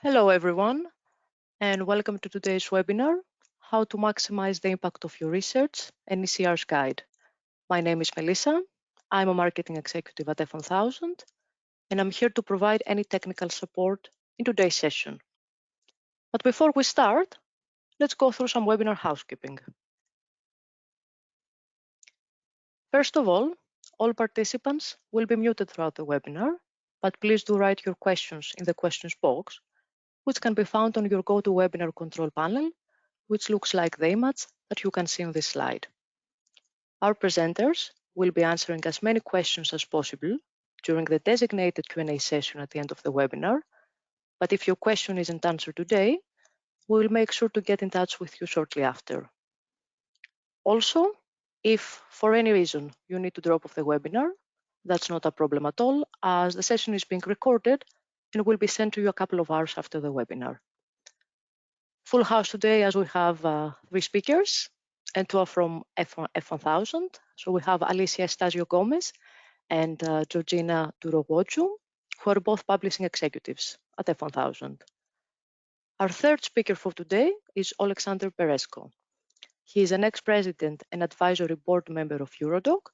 Hello everyone, and welcome to today's webinar, How to Maximize the Impact of Your Research, an ECRs Guide. My name is Melissa, I'm a Marketing Executive at F1000, and I'm here to provide any technical support in today's session. But before we start, let's go through some webinar housekeeping. First of all participants will be muted throughout the webinar, but please do write your questions in the questions box, which can be found on your GoToWebinar control panel, which looks like the image that you can see on this slide. Our presenters will be answering as many questions as possible during the designated Q&A session at the end of the webinar, but if your question isn't answered today, we will make sure to get in touch with you shortly after. Also, if for any reason you need to drop off the webinar, that's not a problem at all, as the session is being recorded and will be sent to you a couple of hours after the webinar. Full house today, as we have 3 speakers and 2 are from F1000. So we have Alicia Estacio Gómez and Georgina Durowoju, who are both publishing executives at F1000. Our third speaker for today is Oleksandr Berezko. He is an ex-president and advisory board member of Eurodoc,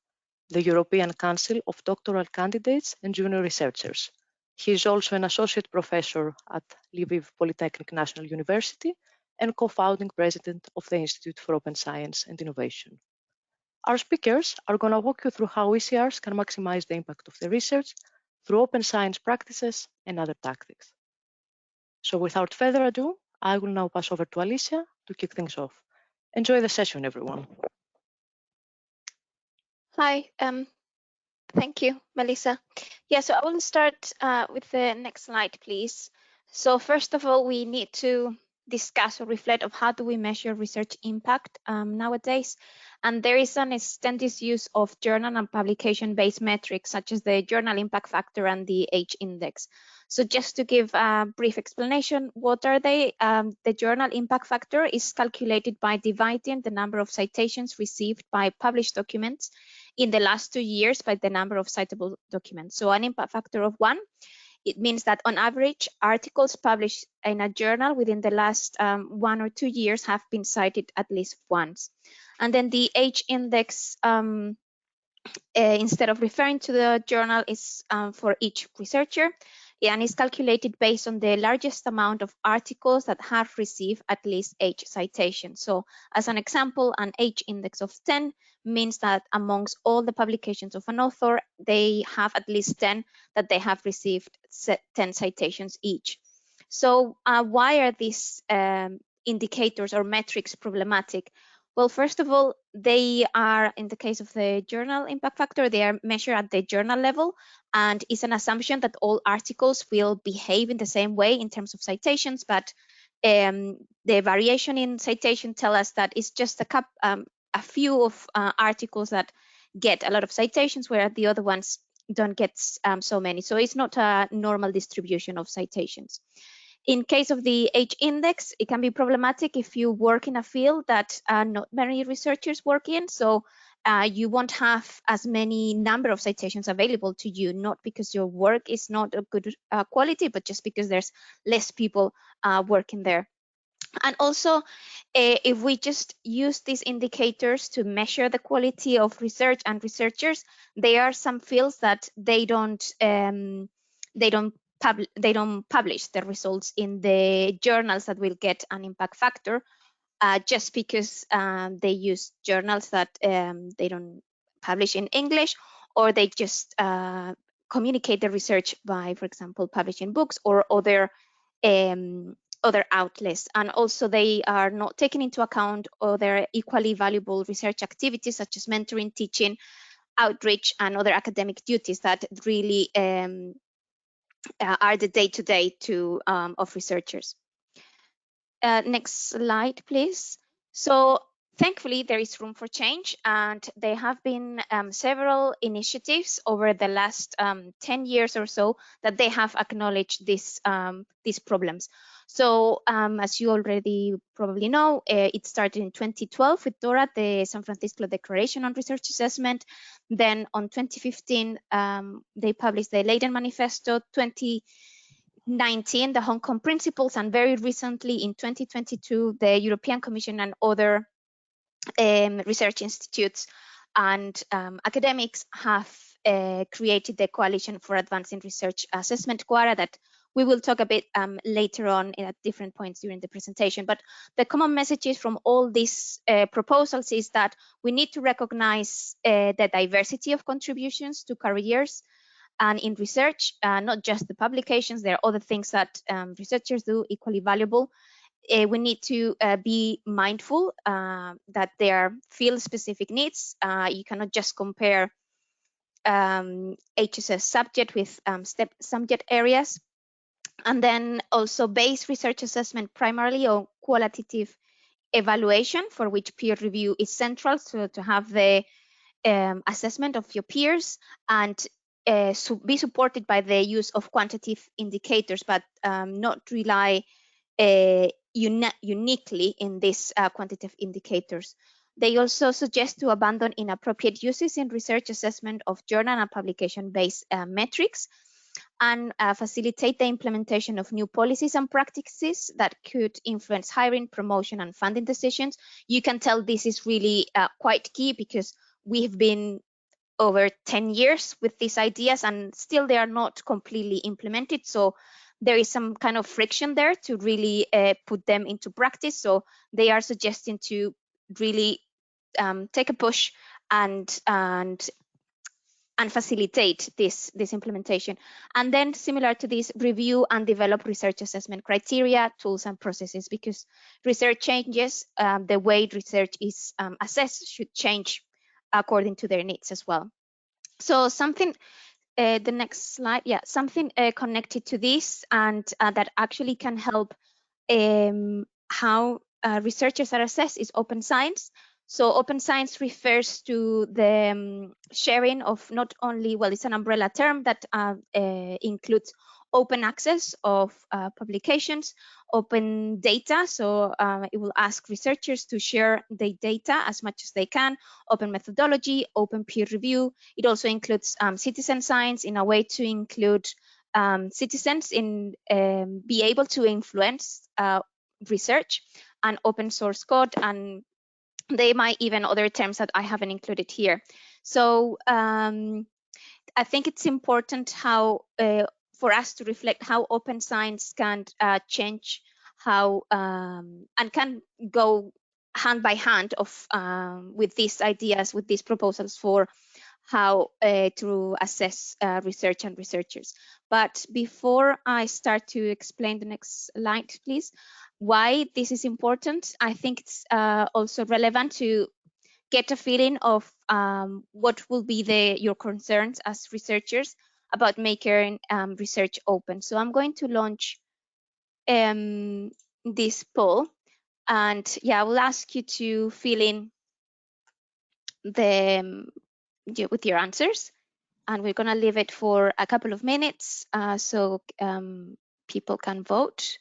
the European Council of Doctoral Candidates and Junior Researchers. He is also an associate professor at Lviv Polytechnic National University and co-founding president of the Institute for Open Science and Innovation. Our speakers are going to walk you through how ECRs can maximize the impact of the research through open science practices and other tactics. So without further ado, I will now pass over to Alicia to kick things off. Enjoy the session, everyone. Hi, thank you, Melissa. Yeah, so I will start with the next slide, please. So first of all, we need to discuss or reflect on how do we measure research impact nowadays. And there is an extensive use of journal and publication-based metrics, such as the journal impact factor and the H-index. So just to give a brief explanation, what are they? The journal impact factor is calculated by dividing the number of citations received by published documents in the last 2 years by the number of citable documents. So an impact factor of 1, it means that on average, articles published in a journal within the last 1 or 2 years have been cited at least once. And then the H-index, instead of referring to the journal, is for each researcher, and is calculated based on the largest amount of articles that have received at least H citations. So as an example, an H-index of 10 means that amongst all the publications of an author, they have at least 10 that they have received 10 citations each. So why are these indicators or metrics problematic? Well, first of all, they are, in the case of the journal impact factor, they are measured at the journal level, and it's an assumption that all articles will behave in the same way in terms of citations, but the variation in citation tell us that it's just a few of articles that get a lot of citations, where the other ones don't get so many. So it's not a normal distribution of citations. In case of the H-index, it can be problematic if you work in a field that not many researchers work in. So you won't have as many number of citations available to you, not because your work is not of good quality, but just because there's less people working there. And also, if we just use these indicators to measure the quality of research and researchers, there are some fields that they don't publish the results in the journals that will get an impact factor, just because they use journals that they don't publish in English, or they just communicate the research by, for example, publishing books or other outlets. And also they are not taking into account other equally valuable research activities such as mentoring, teaching, outreach, and other academic duties that really are the day-to-day of researchers. Next slide, please. So thankfully, there is room for change, and there have been several initiatives over the last 10 years or so that they have acknowledged these problems. So as you already probably know, it started in 2012 with DORA, the San Francisco Declaration on Research Assessment. Then on 2015, they published the Leiden Manifesto. 19, the Hong Kong Principles, and very recently in 2022, the European Commission and other research institutes and academics have created the Coalition for Advancing Research Assessment, QARA, that we will talk a bit later on at different points during the presentation. But the common messages from all these proposals is that we need to recognize the diversity of contributions to careers and in research, not just the publications. There are other things that researchers do equally valuable. We need to be mindful that there are field-specific needs. You cannot just compare HSS subject with subject areas. And then also base research assessment primarily on qualitative evaluation, for which peer review is central, so to have the assessment of your peers, and be supported by the use of quantitative indicators, but not rely uniquely in these quantitative indicators. They also suggest to abandon inappropriate uses in research assessment of journal and publication-based metrics, and facilitate the implementation of new policies and practices that could influence hiring, promotion, and funding decisions. You can tell this is really quite key, because we have been over 10 years with these ideas and still they are not completely implemented. So there is some kind of friction there to really put them into practice. So they are suggesting to really take a push and facilitate this implementation. And then similar to this, review and develop research assessment criteria, tools, and processes, because research changes, the way research is assessed should change according to their needs as well. So something, the next slide, yeah, something connected to this and that actually can help how researchers are assessed is open science. So open science refers to the sharing of not only, well, it's an umbrella term that includes open access of publications, open data. So it will ask researchers to share the data as much as they can, open methodology, open peer review. It also includes citizen science in a way to include citizens in be able to influence research, and open source code, and they might even other terms that I haven't included here. So I think it's important how for us to reflect how open science can change how and can go hand by hand of with these ideas, with these proposals for how to assess research and researchers. But before I start to explain the next slide, please, why this is important, I think it's also relevant to get a feeling of what will be your concerns as researchers about making research open. So I'm going to launch this poll, and yeah, I will ask you to fill in with your answers, and we're going to leave it for a couple of minutes so people can vote.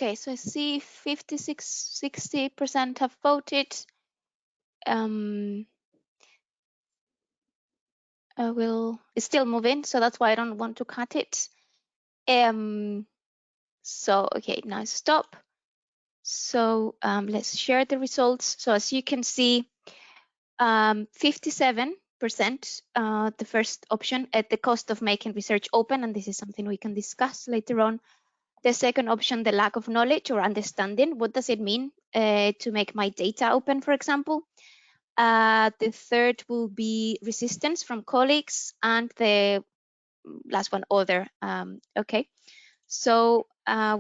Okay, so I see 60% have voted. It's still moving, so that's why I don't want to cut it. So, okay, now stop. So let's share the results. So as you can see, 57%, the first option, at the cost of making research open, and this is something we can discuss later on. The second option, the lack of knowledge or understanding. What does it mean to make my data open, for example? The third will be resistance from colleagues, and the last one, other. Okay, so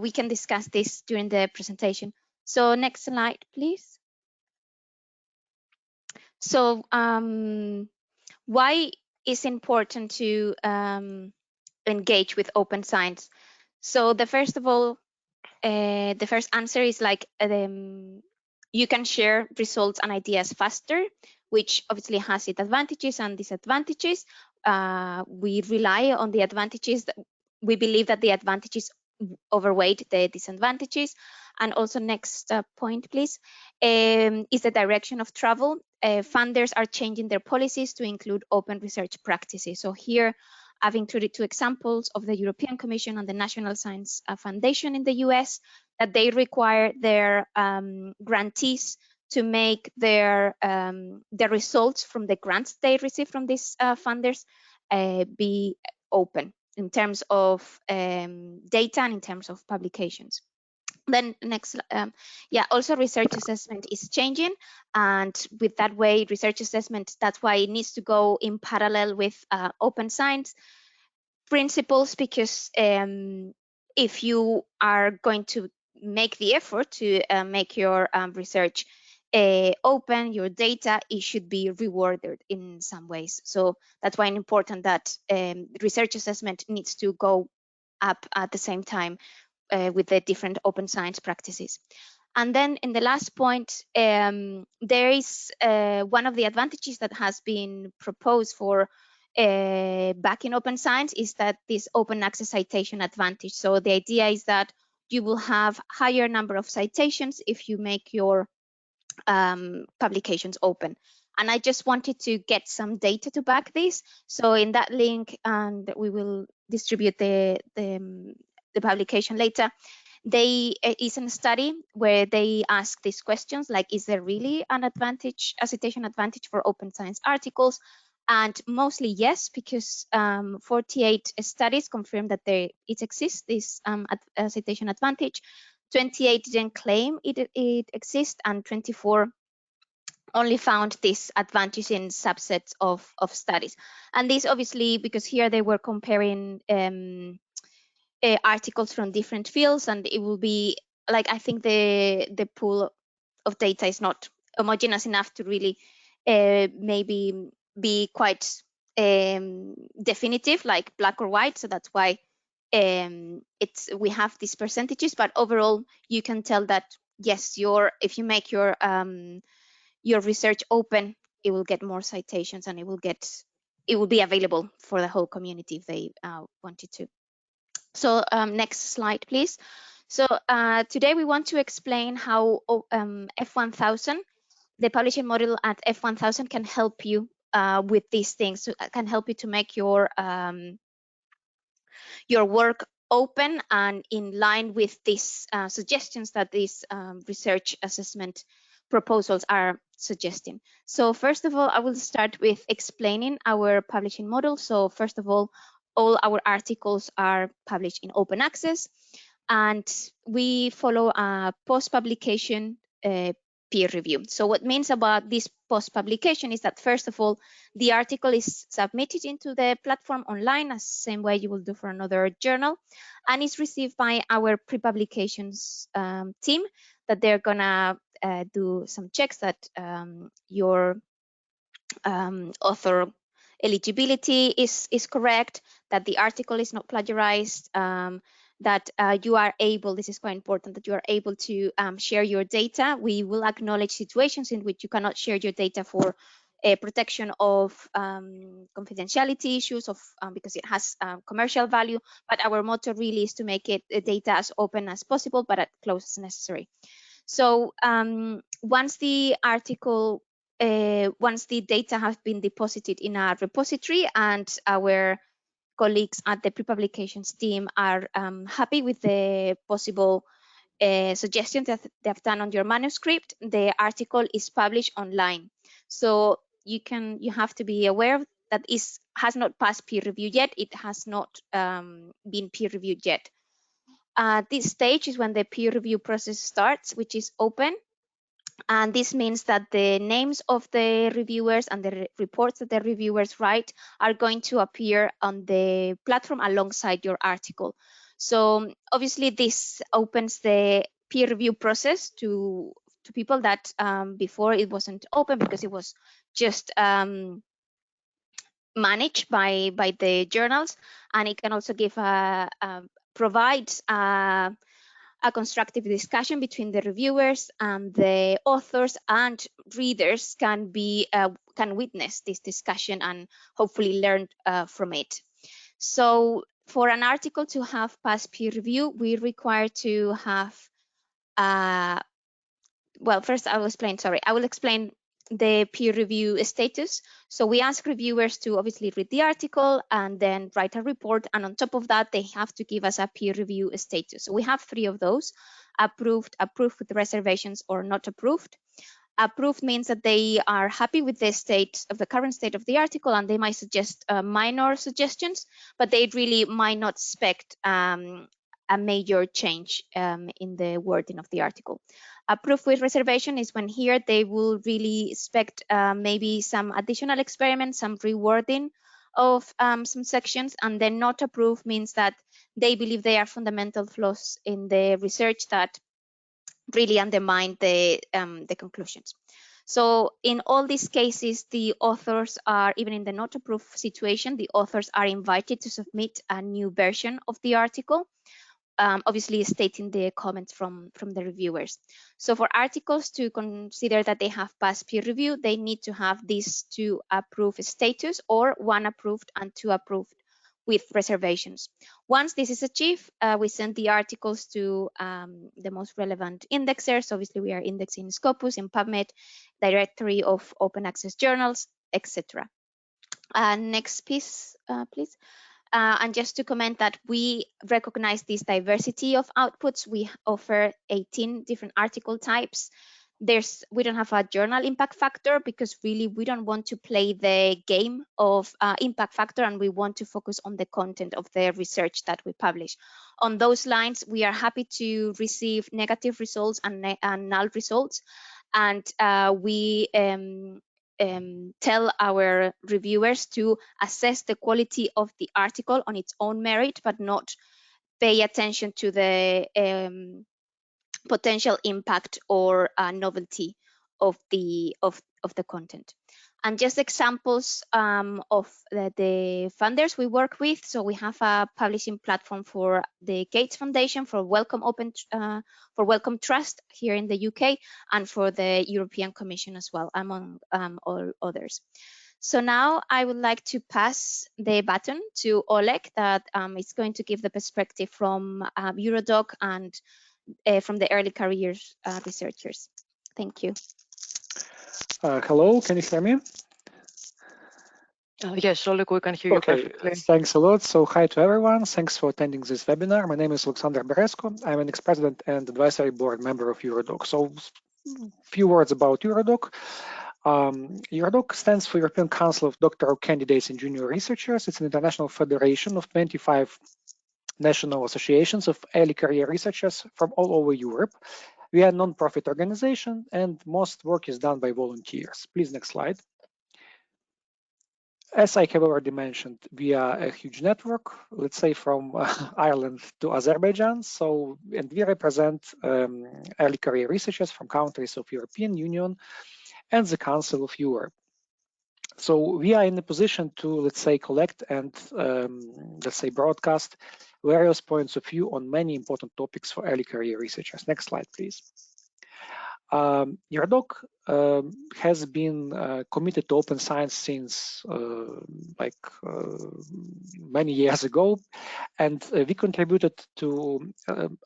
we can discuss this during the presentation. So next slide, please. So why is important to engage with open science? So the first answer is like you can share results and ideas faster, which obviously has its advantages and disadvantages. We rely on the advantages. We believe that the advantages overweight the disadvantages. And also next point, please, is the direction of travel. Funders are changing their policies to include open research practices. So here I've included 2 examples of the European Commission and the National Science Foundation in the US, that they require their grantees to make their results from the grants they receive from these funders be open in terms of data and in terms of publications. Then next, also research assessment is changing, and with that way, research assessment, that's why it needs to go in parallel with open science principles, because if you are going to make the effort to make your research open, your data, it should be rewarded in some ways. So that's why it's important that research assessment needs to go up at the same time with the different open science practices. And then in the last point, there is one of the advantages that has been proposed for back in open science is that this open access citation advantage. So the idea is that you will have higher number of citations if you make your publications open. And I just wanted to get some data to back this. So in that link, and we will distribute the publication later, they is a study where they ask these questions like, is there really an advantage, a citation advantage for open science articles? And mostly yes, because 48 studies confirm that it exists, this citation advantage. 28 didn't claim it exists, and 24 only found this advantage in subsets of studies. And this obviously, because here they were comparing articles from different fields, and it will be like, I think the pool of data is not homogeneous enough to really maybe be quite definitive, like black or white. So that's why we have these percentages, but overall you can tell that yes, if you make your research open, it will get more citations, and it will be available for the whole community if they wanted to. So next slide, please. So today we want to explain how F1000, the publishing model at F1000, can help you with these things. So can help you to make your work open and in line with these suggestions that these research assessment proposals are suggesting. So first of all, I will start with explaining our publishing model. So first of all our articles are published in open access, and we follow a post-publication peer review. So what means about this post-publication is that first of all, the article is submitted into the platform online, as the same way you will do for another journal, and is received by our pre-publications team, that they're gonna do some checks that your author eligibility is correct, that the article is not plagiarized, that you are able, this is quite important, that you are able to share your data. We will acknowledge situations in which you cannot share your data for protection of confidentiality issues, because it has commercial value, but our motto really is to make it data as open as possible, but as close as necessary. So once the data have been deposited in a repository, and our colleagues at the pre-publications team are happy with the possible suggestions that they have done on your manuscript, the article is published online. So you have to be aware that has not passed peer review yet. It has not been peer reviewed yet. This stage is when the peer review process starts, which is open. And this means that the names of the reviewers and the reports that the reviewers write are going to appear on the platform alongside your article. So obviously this opens the peer review process to people that before it wasn't open, because it was just managed by the journals, and it can also give provides a constructive discussion between the reviewers and the authors, and readers can witness this discussion and hopefully learn from it. So for an article to have passed peer review, we require to have well, first I will explain the peer review status. So we ask reviewers to obviously read the article and then write a report, and on top of that they have to give us a peer review status. So we have 3 of those: approved, approved with reservations, or not approved. Approved means that they are happy with the current state of the article, and they might suggest minor suggestions, but they really might not expect a major change in the wording of the article. Approved with reservation is when here they will really expect maybe some additional experiments, some rewording of some sections. And then not approved means that they believe there are fundamental flaws in the research that really undermine the conclusions. So in all these cases, the authors are, even in the not approved situation, the authors are invited to submit a new version of the article, obviously stating the comments from the reviewers. So for articles to consider that they have passed peer review, they need to have these 2 approved status, or 1 approved and 2 approved with reservations. Once this is achieved, we send the articles to the most relevant indexers. Obviously, we are indexing Scopus, in PubMed, directory of open access journals, etc. Next piece, please. And just to comment that we recognize this diversity of outputs. We offer 18 different article types. We don't have a journal impact factor because really we don't want to play the game of impact factor, and we want to focus on the content of the research that we publish. On those lines, we are happy to receive negative results and null results, and we tell our reviewers to assess the quality of the article on its own merit, but not pay attention to the potential impact or novelty of the content. And just examples of the funders we work with. So we have a publishing platform for the Gates Foundation, for Wellcome Trust here in the UK, and for the European Commission as well, among all others. So now I would like to pass the baton to Oleg, that is going to give the perspective from Eurodoc and from the early careers researchers. Thank you. Hello, can you hear me? Yes, Oleg, we can hear you perfectly. Thanks a lot. So hi to everyone. Thanks for attending this webinar. My name is Oleksandr Berezko. I'm an ex-president and advisory board member of Eurodoc. So a few words about Eurodoc. Eurodoc stands for European Council of Doctoral Candidates and Junior Researchers. It's an international federation of 25 national associations of early career researchers from all over Europe. We are a non-profit organization, and most work is done by volunteers. Please, next slide. As I have already mentioned, we are a huge network, let's say from Ireland to Azerbaijan. And we represent early career researchers from countries of European Union and the Council of Europe. So we are in a position to, let's say, collect and let's say broadcast various points of view on many important topics for early career researchers. Next slide, please. Eurodoc has been committed to open science since many years ago, and we contributed to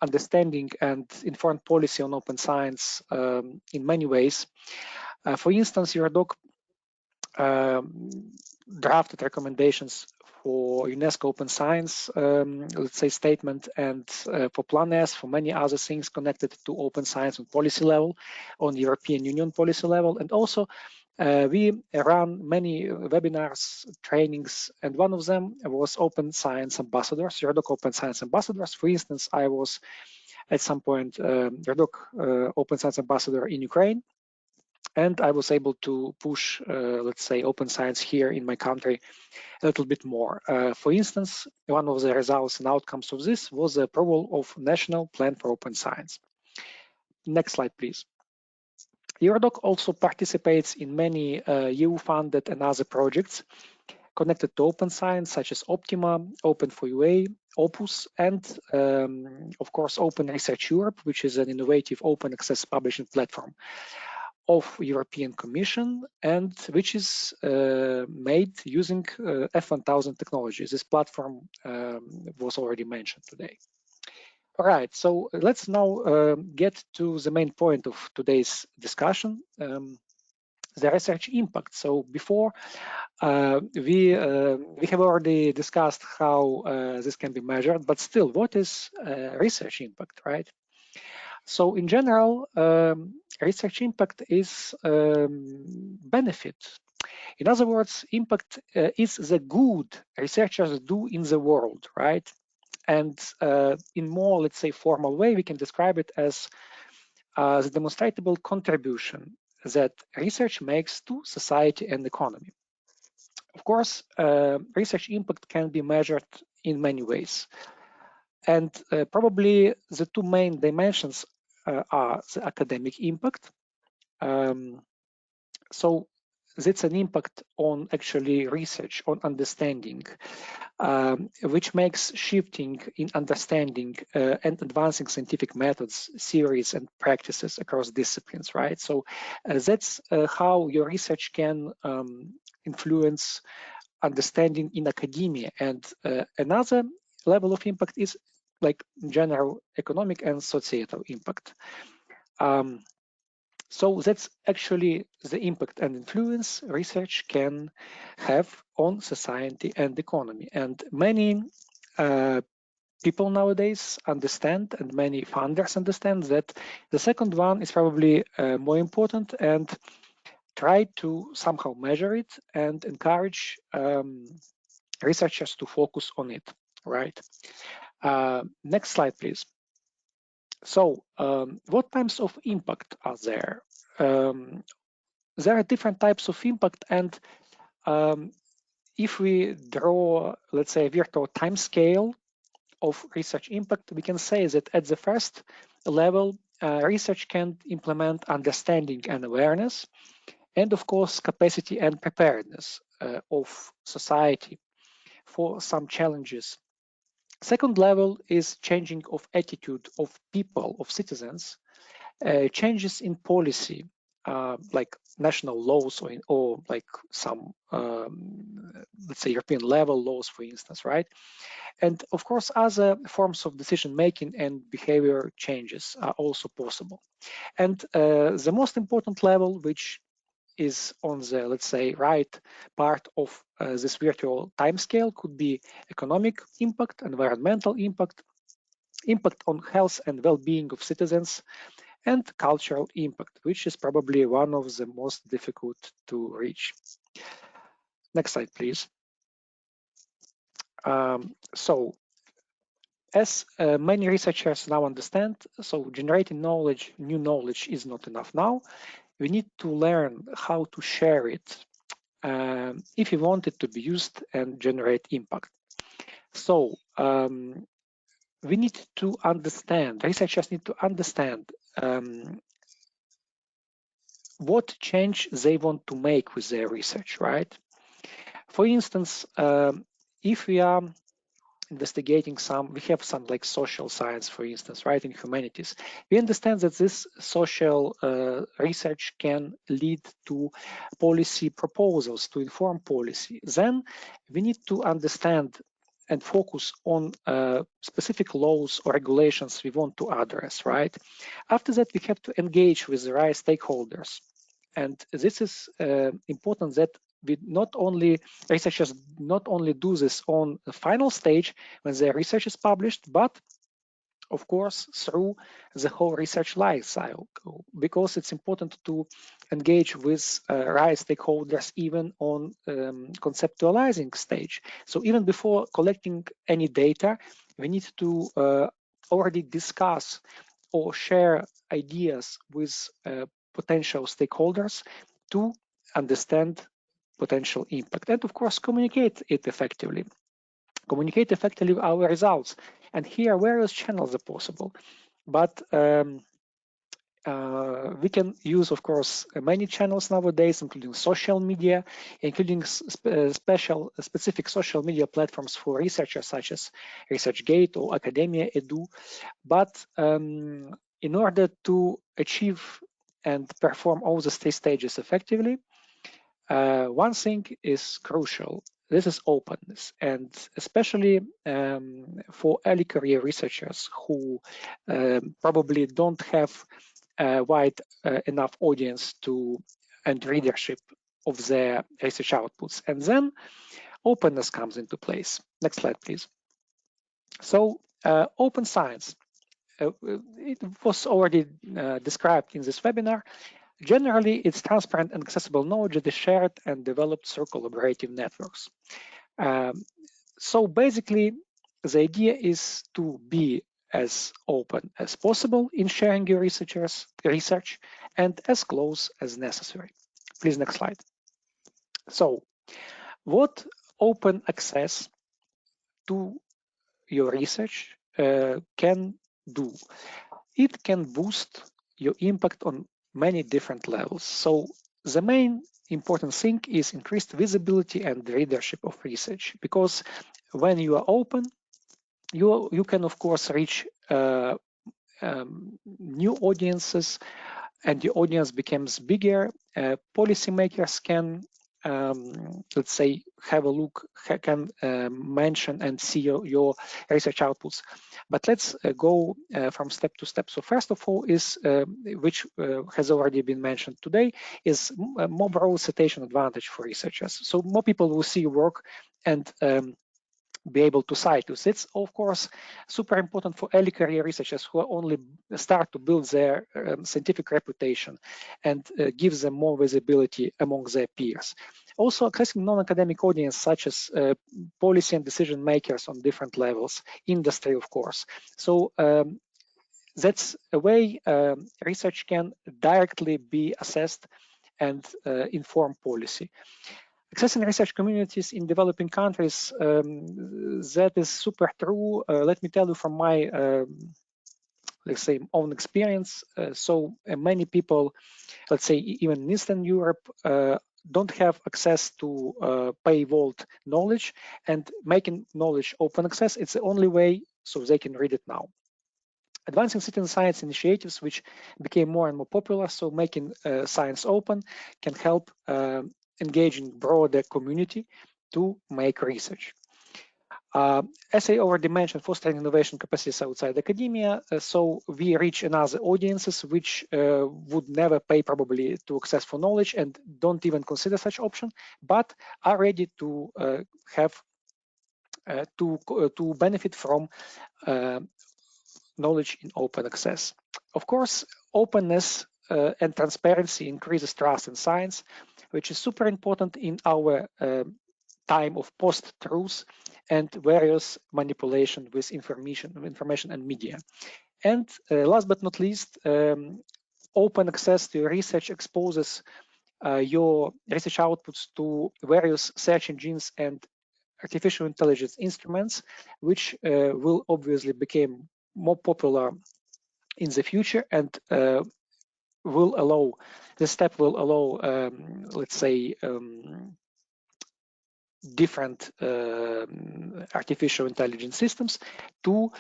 understanding and informed policy on open science in many ways. For instance, Eurodoc drafted recommendations for UNESCO Open Science, let's say, statement, and for Plan S, for many other things connected to open science on policy level, on European Union policy level. And also we ran many webinars, trainings, and one of them was Open Science Ambassadors, Eurodoc Open Science Ambassadors. For instance, I was at some point Eurodoc Open Science Ambassador in Ukraine, and I was able to push, let's say, open science here in my country a little bit more. For instance, one of the results and outcomes of this was the approval of National Plan for Open Science. Next slide, please. Eurodoc also participates in many EU-funded and other projects connected to open science, such as Optima, Open for UA, Opus, and of course Open Research Europe, which is an innovative open access publishing platform of European Commission, and which is made using F1000 technologies. This platform was already mentioned today. All right, so let's now get to the main point of today's discussion, the research impact. So before we have already discussed how this can be measured, but still, what is research impact, right? So in general, research impact is benefit. In other words, impact is the good researchers do in the world, right? And in more, let's say, formal way, we can describe it as the demonstrable contribution that research makes to society and economy. Of course, research impact can be measured in many ways. And probably the two main dimensions are the academic impact. So that's an impact on actually research, on understanding, which makes shifting in understanding and advancing scientific methods, theories, and practices across disciplines, right? So that's how your research can influence understanding in academia. And another level of impact is like general economic and societal impact. So that's actually the impact and influence research can have on society and economy. And many people nowadays understand, and many funders understand, that the second one is probably more important, and try to somehow measure it and encourage researchers to focus on it, right? Next slide, please. So what types of impact are there? There are different types of impact, and if we draw, let's say, a virtual time scale of research impact, we can say that at the first level, research can implement understanding and awareness, and of course, capacity and preparedness of society for some challenges. Second level is changing of attitude of people, of citizens, changes in policy, like national laws or like some, let's say, European level laws, for instance, right? And of course, other forms of decision making and behavior changes are also possible. And the most important level, which is on the, let's say, right part of this virtual timescale, could be economic impact, environmental impact, impact on health and well-being of citizens, and cultural impact, which is probably one of the most difficult to reach. Next slide, please. So, as many researchers now understand, so generating knowledge, new knowledge, is not enough now. We need to learn how to share it if you want it to be used and generate impact. So we need to understand, researchers need to understand what change they want to make with their research, right? For instance, if we are investigating we have some like social science, for instance, right, in humanities, we understand that this social research can lead to policy proposals, to inform policy. Then we need to understand and focus on specific laws or regulations we want to address, right? After that, we have to engage with the right stakeholders. And this is important, that researchers not only do this on the final stage when their research is published, but of course through the whole research life cycle, because it's important to engage with right stakeholders even on conceptualizing stage. So even before collecting any data, we need to already discuss or share ideas with potential stakeholders to understand potential impact, and of course communicate it effectively. Communicate effectively our results. And here various channels are possible, but We can use, of course, many channels nowadays, including social media, including specific social media platforms for researchers such as ResearchGate or Academia Edu. But in order to achieve and perform all the 3 stages effectively, one thing is crucial. This is openness, and especially for early career researchers who probably don't have a wide enough audience and readership of their research outputs. And then openness comes into place. Next slide, please. So open science. It was already described in this webinar. Generally, it's transparent and accessible knowledge that is shared and developed through collaborative networks. So basically, the idea is to be as open as possible in sharing your research and as close as necessary. Please, next slide. So what open access to your research can do? It can boost your impact on many different levels. So the main important thing is increased visibility and readership of research, because when you are open, you can of course reach new audiences, and the audience becomes bigger. Policymakers can let's say have a look, can mention and see your research outputs. But let's go from step to step. So first of all is, which has already been mentioned today, is a more broad citation advantage for researchers. So more people will see your work and be able to cite you. It's of course super important for early career researchers who only start to build their scientific reputation, and gives them more visibility among their peers. Also accessing non-academic audience such as policy and decision makers on different levels, industry of course. So that's a way research can directly be assessed and inform policy. Accessing research communities in developing countries, that is super true. Let me tell you from my, let's say, own experience. So many people, let's say even in Eastern Europe, don't have access to paywalled knowledge, and making knowledge open access, it's the only way so they can read it now. Advancing citizen science initiatives, which became more and more popular, so making science open, can help engaging broader community to make research. As I already mentioned, fostering innovation capacities outside academia, so we reach another audiences which would never pay probably to access for knowledge and don't even consider such option, but are ready to have to benefit from knowledge in open access. Of course, openness and transparency increases trust in science, which is super important in our time of post-truth and various manipulation with information and media. And last but not least, open access to research exposes your research outputs to various search engines and artificial intelligence instruments, which will obviously become more popular in the future, and will allow, this step will allow, let's say, different artificial intelligence systems to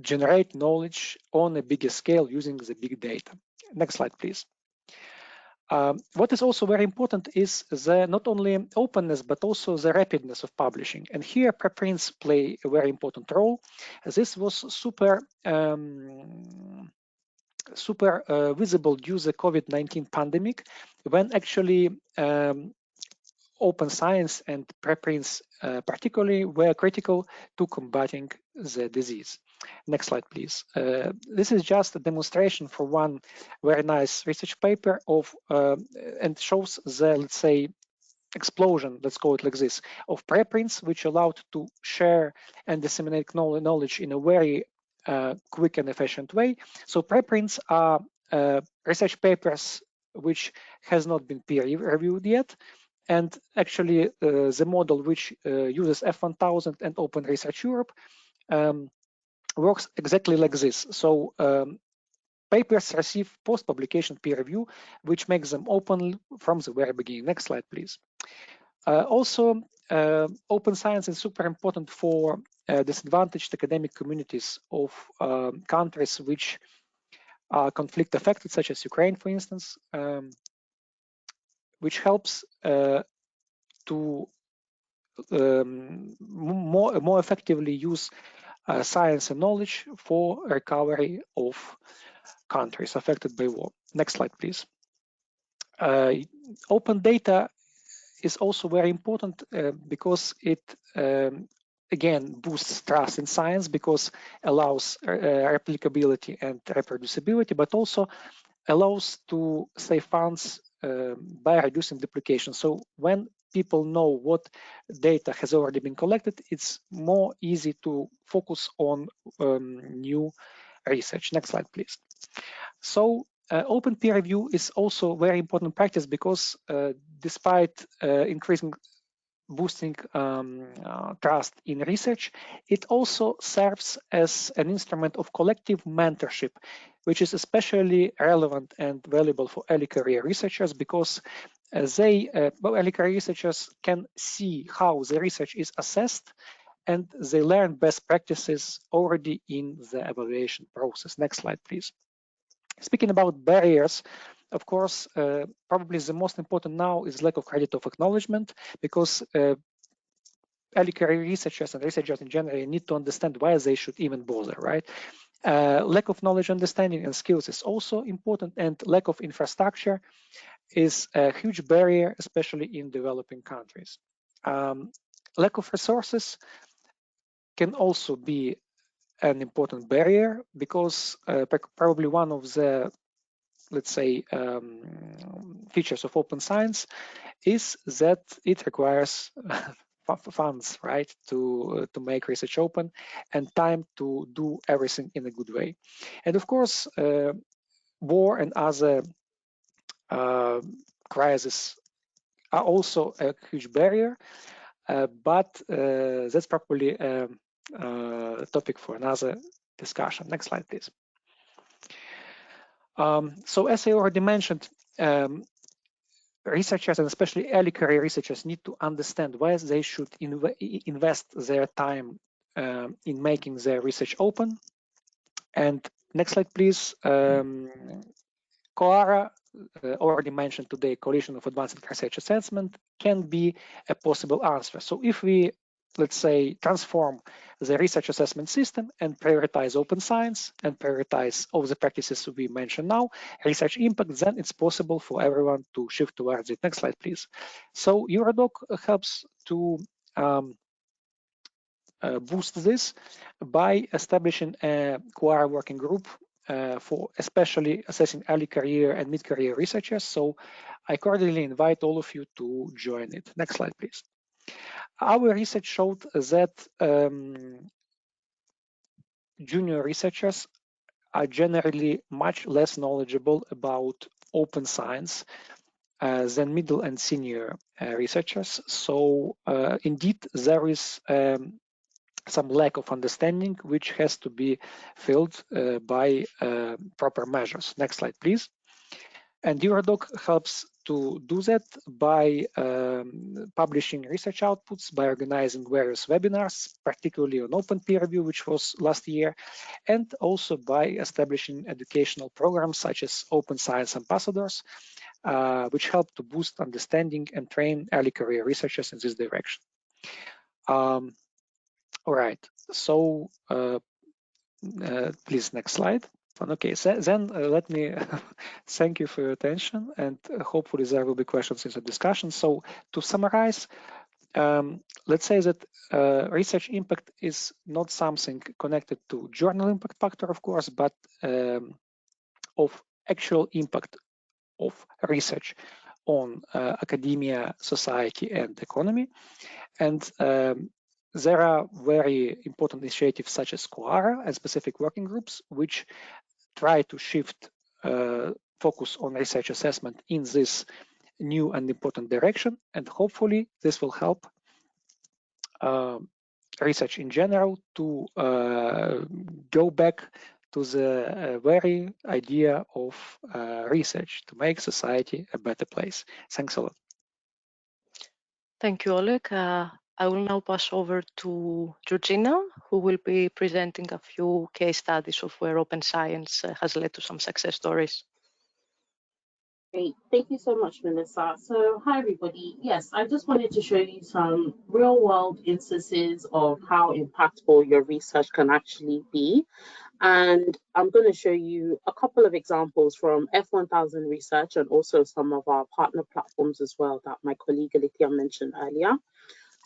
generate knowledge on a bigger scale using the big data. Next slide, please. What is also very important is the not only openness, but also the rapidness of publishing. And here preprints play a very important role. This was super visible due to the COVID-19 pandemic, when actually open science and preprints particularly were critical to combating the disease. Next slide, please. This is just a demonstration for one very nice research paper of and shows the, let's say, explosion, let's call it like this, of preprints, which allowed to share and disseminate knowledge in a very quick and efficient way. So preprints are research papers which has not been peer reviewed yet, and actually the model which uses F1000 and Open Research Europe works exactly like this. So papers receive post-publication peer review, which makes them open from the very beginning. Next slide, please. Also, open science is super important for disadvantaged academic communities of countries which are conflict affected, such as Ukraine, for instance, which helps to more effectively use science and knowledge for recovery of countries affected by war. Next slide, please. Open data is also very important because it again boosts trust in science, because allows replicability and reproducibility, but also allows to save funds by reducing duplication. So when people know what data has already been collected, it's more easy to focus on new research. Next slide, please. So open peer review is also very important practice because despite boosting trust in research, it also serves as an instrument of collective mentorship, which is especially relevant and valuable for early career researchers, because early career researchers can see how the research is assessed and they learn best practices already in the evaluation process. Next slide, please. Speaking about barriers, of course, probably the most important now is lack of credit of acknowledgement, because early career researchers and researchers in general need to understand why they should even bother, right? Lack of knowledge, understanding, and skills is also important, and lack of infrastructure is a huge barrier, especially in developing countries. Lack of resources can also be an important barrier, because probably one of the, let's say, features of open science is that it requires funds, right, to make research open, and time to do everything in a good way. And of course, war and other crises are also a huge barrier, but that's probably a topic for another discussion. Next slide, please. So as I already mentioned, researchers, and especially early career researchers, need to understand why they should invest their time in making their research open. And next slide, please. COARA, already mentioned today, Coalition of Advanced Research Assessment, can be a possible answer. So if we, let's say, transform the research assessment system and prioritize open science and prioritize all the practices we mentioned now, research impact, then it's possible for everyone to shift towards it. Next slide, please. So Eurodoc helps to boost this by establishing a COARA working group for especially assessing early career and mid-career researchers. So I cordially invite all of you to join it. Next slide, please. Our research showed that junior researchers are generally much less knowledgeable about open science than middle and senior researchers. So indeed, there is some lack of understanding, which has to be filled by proper measures. Next slide, please. And Eurodoc helps to do that by publishing research outputs, by organizing various webinars, particularly on open peer review, which was last year, and also by establishing educational programs such as Open Science Ambassadors, which help to boost understanding and train early career researchers in this direction. All right, so please, next slide. Okay, so then let me thank you for your attention, and hopefully there will be questions in the discussion. So to summarize, let's say that research impact is not something connected to journal impact factor, of course, but of actual impact of research on academia, society, and economy. And there are very important initiatives such as COARA and specific working groups, which try to shift focus on research assessment in this new and important direction. And hopefully this will help research in general to go back to the very idea of research to make society a better place. Thanks a lot. Thank you, Oleg. I will now pass over to Georgina, who will be presenting a few case studies of where open science has led to some success stories. Great. Thank you so much, Melissa. So, hi, everybody. Yes, I just wanted to show you some real-world instances of how impactful your research can actually be. And I'm going to show you a couple of examples from F1000 research and also some of our partner platforms as well that my colleague Alicia mentioned earlier.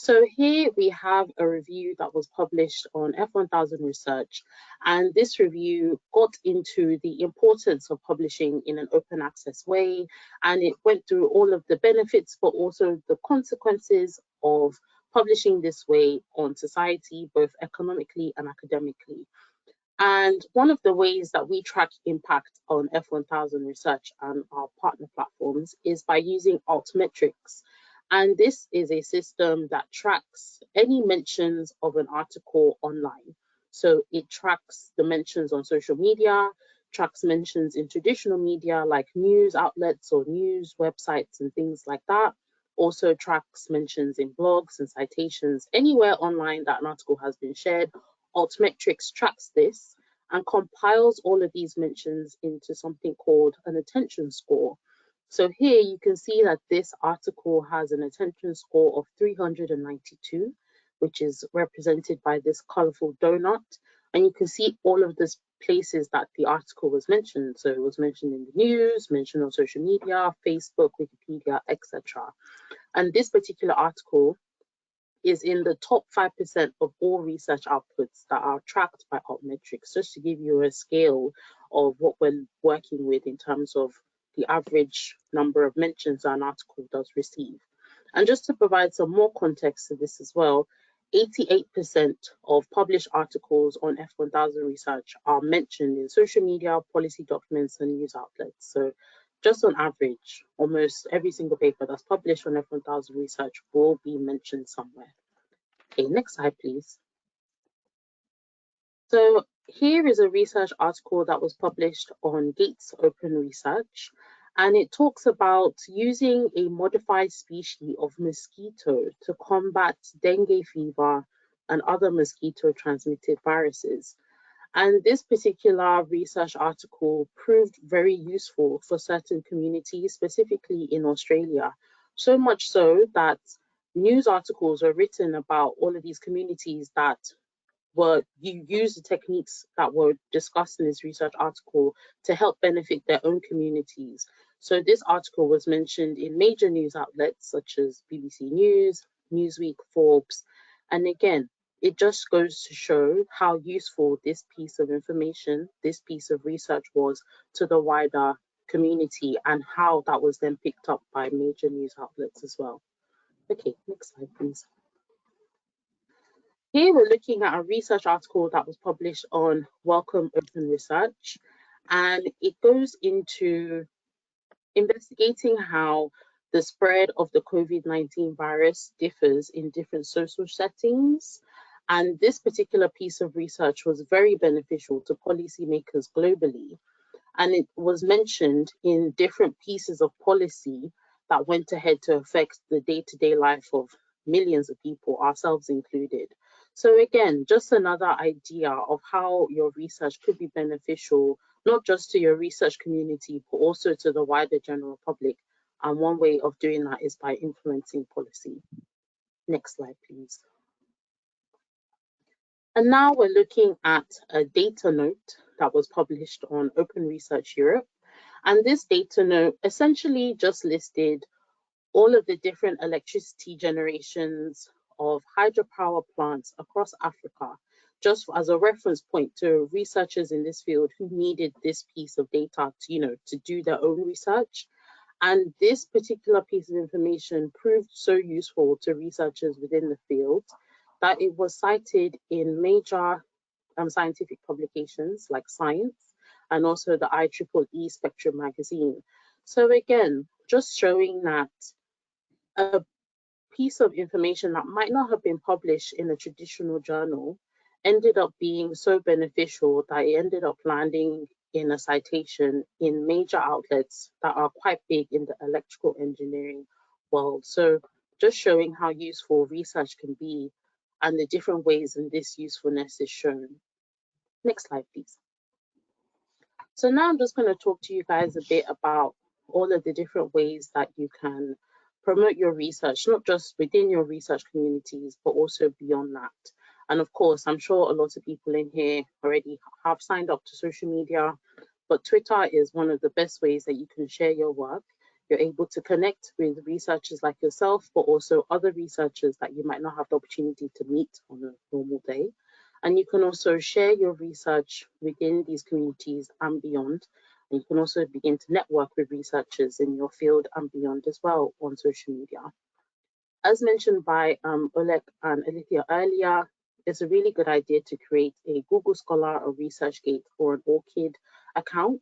So here we have a review that was published on F1000 research, and this review got into the importance of publishing in an open access way, and it went through all of the benefits but also the consequences of publishing this way on society, both economically and academically. And one of the ways that we track impact on F1000 research and our partner platforms is by using altmetrics. And this is a system that tracks any mentions of an article online. So it tracks the mentions on social media, tracks mentions in traditional media like news outlets or news websites and things like that. Also tracks mentions in blogs and citations, anywhere online that an article has been shared. Altmetrics tracks this and compiles all of these mentions into something called an attention score. So here you can see that this article has an attention score of 392, which is represented by this colorful donut. And you can see all of these places that the article was mentioned. So it was mentioned in the news, mentioned on social media, Facebook, Wikipedia, etc. And this particular article is in the top 5% of all research outputs that are tracked by altmetrics, just to give you a scale of what we're working with in terms of the average number of mentions an article does receive. And just to provide some more context to this as well, 88% of published articles on F1000 research are mentioned in social media, policy documents, and news outlets. So just on average, almost every single paper that's published on F1000 research will be mentioned somewhere. Okay, next slide, please. So here is a research article that was published on Gates Open Research, and it talks about using a modified species of mosquito to combat dengue fever and other mosquito-transmitted viruses. And this particular research article proved very useful for certain communities, specifically in Australia, so much so that news articles were written about all of these communities that use the techniques that were discussed in this research article to help benefit their own communities. So this article was mentioned in major news outlets such as BBC News, Newsweek, Forbes, and again, it just goes to show how useful this piece of information, this piece of research was to the wider community and how that was then picked up by major news outlets as well. Okay, next slide, please. Here we're looking at a research article that was published on Welcome Open Research, and it goes into investigating how the spread of the COVID-19 virus differs in different social settings. And this particular piece of research was very beneficial to policymakers globally. And it was mentioned in different pieces of policy that went ahead to affect the day-to-day life of millions of people, ourselves included. So again, just another idea of how your research could be beneficial, not just to your research community, but also to the wider general public. And one way of doing that is by influencing policy. Next slide, please. And now we're looking at a data note that was published on Open Research Europe. And this data note essentially just listed all of the different electricity generations of hydropower plants across Africa, just as a reference point to researchers in this field who needed this piece of data to do their own research. And this particular piece of information proved so useful to researchers within the field that it was cited in major scientific publications like Science and also the IEEE Spectrum magazine. So again, just showing that a piece of information that might not have been published in a traditional journal ended up being so beneficial that it ended up landing in a citation in major outlets that are quite big in the electrical engineering world. So just showing how useful research can be and the different ways in this usefulness is shown. Next slide, please. So now I'm just going to talk to you guys a bit about all of the different ways that you can promote your research, not just within your research communities, but also beyond that. And of course, I'm sure a lot of people in here already have signed up to social media, but Twitter is one of the best ways that you can share your work. You're able to connect with researchers like yourself, but also other researchers that you might not have the opportunity to meet on a normal day. And you can also share your research within these communities and beyond. And you can also begin to network with researchers in your field and beyond as well on social media. As mentioned by Oleg and Alicia earlier, it's a really good idea to create a Google Scholar or ResearchGate or an ORCID account.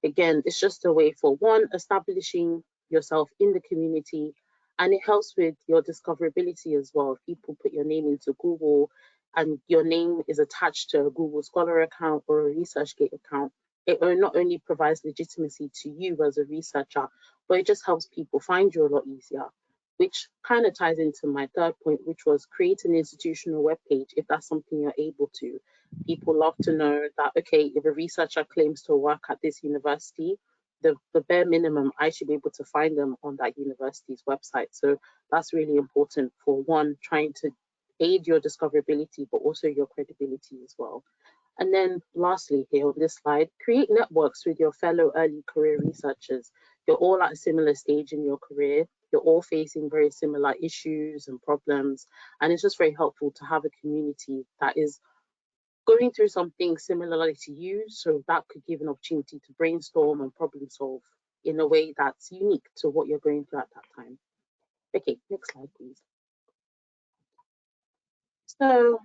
Again, it's just a way for one, establishing yourself in the community, and it helps with your discoverability as well. If people put your name into Google and your name is attached to a Google Scholar account or a ResearchGate account, it not only provides legitimacy to you as a researcher, but it just helps people find you a lot easier, which kind of ties into my third point, which was create an institutional webpage if that's something you're able to. People love to know that, okay, if a researcher claims to work at this university, the bare minimum, I should be able to find them on that university's website. So that's really important for one, trying to aid your discoverability, but also your credibility as well. And then lastly here on this slide, create networks with your fellow early career researchers. You're all at a similar stage in your career. You're all facing very similar issues and problems. And it's just very helpful to have a community that is going through something similarly to you. So that could give an opportunity to brainstorm and problem solve in a way that's unique to what you're going through at that time. Okay, next slide, please. So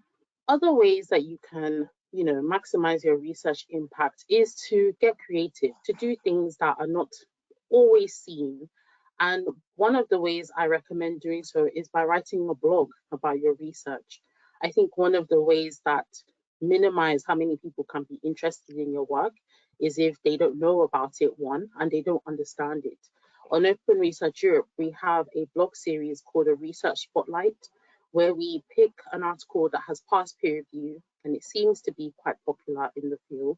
other ways that you can, maximize your research impact is to get creative, to do things that are not always seen. And one of the ways I recommend doing so is by writing a blog about your research. I think one of the ways that minimize how many people can be interested in your work is if they don't know about it, one, and they don't understand it. On Open Research Europe, we have a blog series called a Research Spotlight, where we pick an article that has passed peer review and it seems to be quite popular in the field.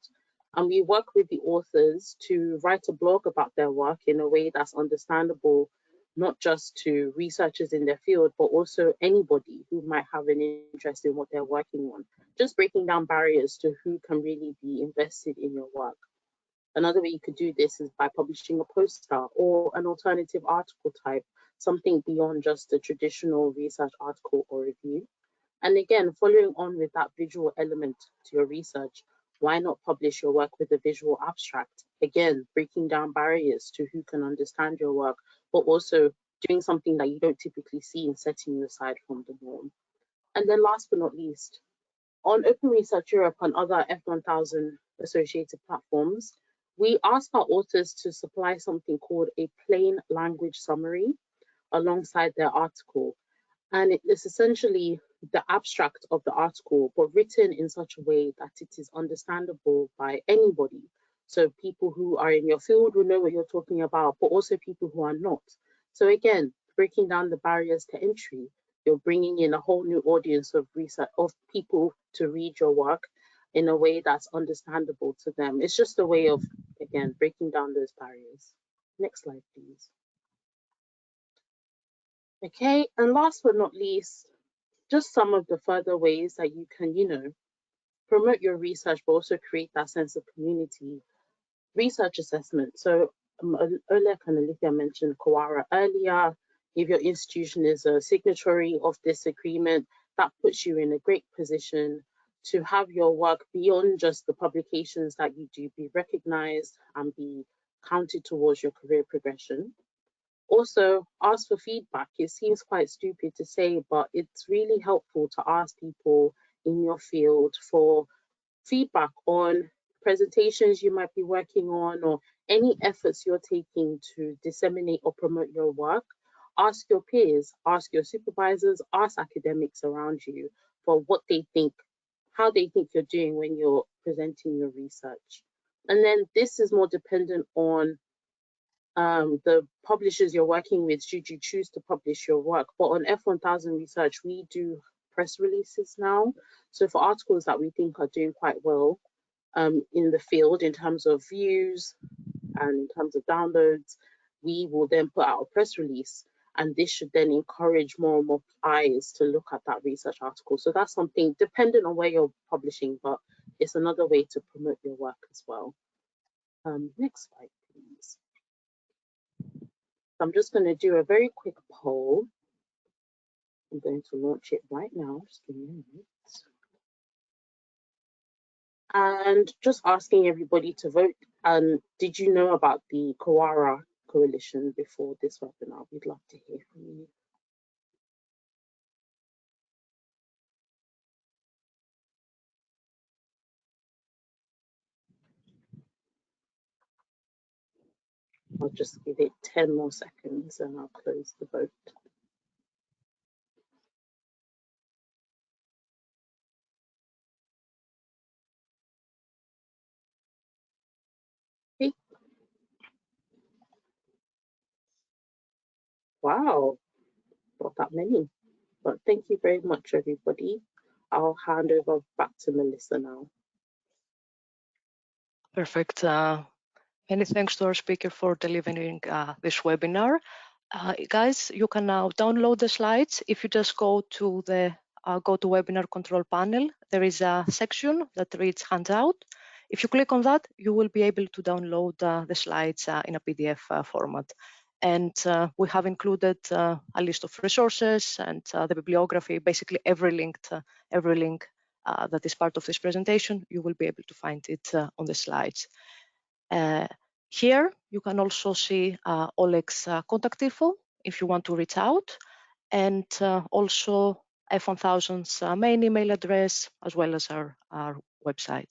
And we work with the authors to write a blog about their work in a way that's understandable, not just to researchers in their field, but also anybody who might have an interest in what they're working on. Just breaking down barriers to who can really be invested in your work. Another way you could do this is by publishing a poster or an alternative article type, something beyond just a traditional research article or review. And again, following on with that visual element to your research, why not publish your work with a visual abstract? Again, breaking down barriers to who can understand your work, but also doing something that you don't typically see and setting you aside from the norm. And then last but not least, on Open Research Europe and other F1000 associated platforms, we ask our authors to supply something called a plain language summary alongside their article. And it is essentially the abstract of the article, but written in such a way that it is understandable by anybody. So people who are in your field will know what you're talking about, but also people who are not. So again, breaking down the barriers to entry, you're bringing in a whole new audience of research, of people to read your work in a way that's understandable to them. It's just a way of, again, breaking down those barriers. Next slide, please. Okay, and last but not least, just some of the further ways that you can, promote your research, but also create that sense of community. Research assessment. So Oleg and Alicia mentioned Kawara earlier. If your institution is a signatory of this agreement, that puts you in a great position to have your work beyond just the publications that you do be recognized and be counted towards your career progression. Also, ask for feedback. It seems quite stupid to say, but it's really helpful to ask people in your field for feedback on presentations you might be working on or any efforts you're taking to disseminate or promote your work. Ask your peers, ask your supervisors, ask academics around you for what they think. how they think you're doing when you're presenting your research. And then this is more dependent on the publishers you're working with, should you choose to publish your work. But on F1000 Research, we do press releases now. So for articles that we think are doing quite well in the field in terms of views and in terms of downloads, we will then put out a press release. And this should then encourage more and more eyes to look at that research article. So that's something dependent on where you're publishing, but it's another way to promote your work as well. Next slide, please. I'm just going to do a very quick poll. I'm going to launch it right now. Just give me a minute. And just asking everybody to vote. Did you know about the Kawara Coalition before this webinar? We'd love to hear from you. I'll just give it 10 more seconds and I'll close the vote. Okay. Wow, not that many. But thank you very much, everybody. I'll hand over back to Melissa now. Perfect. Many thanks to our speaker for delivering this webinar. Guys, you can now download the slides. If you just go to the GoToWebinar control panel, there is a section that reads Handout. If you click on that, you will be able to download the slides in a PDF format. And we have included a list of resources and the bibliography, basically every link that is part of this presentation, you will be able to find it on the slides. Here, you can also see Oleg's contact info if you want to reach out, and also F1000's main email address, as well as our websites.